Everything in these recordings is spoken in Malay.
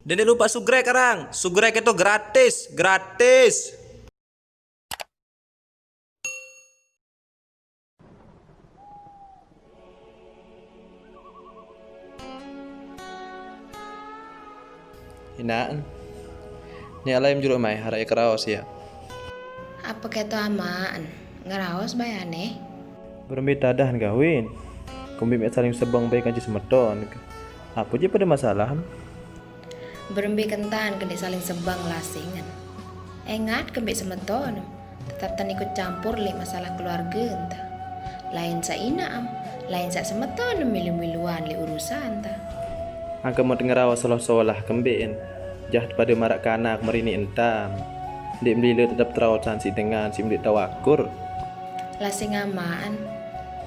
Dan jangan lupa sugrek karang. Sugrek itu gratis, gratis. Hinaan. Ni alay juruk mai harai keraos ya. Apa keto amaan? Ngeraos bayane? Bermi tadahan gawin. Kumbi mek saling sebang baik kanci semeton. Apa je pada masalah? Berembi kentan kena saling sebang lasingan. Engat kembik semeton. Tetap tan ikut campur li masalah keluarga entah. Lain sa inaam, lain sa semeton milu-miluan li urusan entah. Angka mau ngerawas solah-solah kembin. Jahat pada marak kanak merini entam. Dik melila tetap terawat sansi dengan si mendik tawakur. Lasing amaan.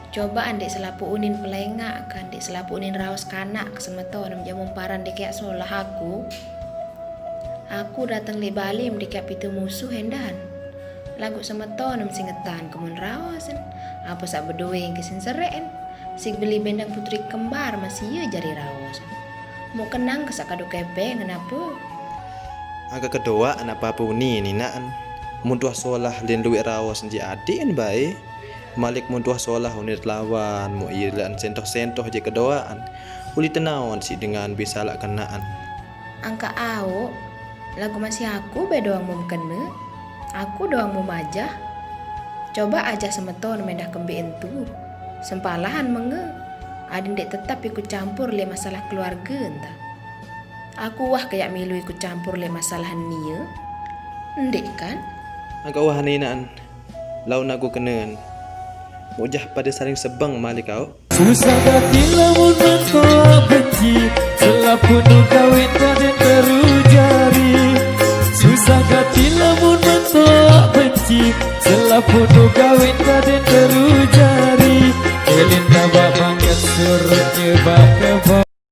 Coba andik selapu unin pelengak kan, dik selapu unin raos kanak semeton jamu paran dik kayak solah aku. Aku datang li Bali dik kayak pitu musuh hendahan. Lagu semeton singetan kemun rawasan. Apa sak berdua yang kesin sereen. Sik beli bendang putri kembar masih ya jari rawasan. Mau kenang kesak kado kepe kenapa? Angka kedua anak papu ni naan. Muntuah solah lin luwik rawas nji adin bae. Malik muntuah solah unit lawan mu ilan sentoh-sentoh je kedoaan. Uli tenawan si dengan bisa lak kenaan. Angka au, lagu masih aku be doang mau kena. Aku doang mau majah. Coba aja semeton mendah kembiin tu. Sempalahan menge. Adin dek tetap ikut campur le masalah keluarga entah. Aku wah kayak milu ikut campur le masalah nia. Ndek kan? Angka wah naan. Laun aku kenaan. Mujah pada saling sebang malik kau. Susah hati lamun mentolak benci selapun kawin dan terujari. Susah hati lamun mentolak benci selapun kawin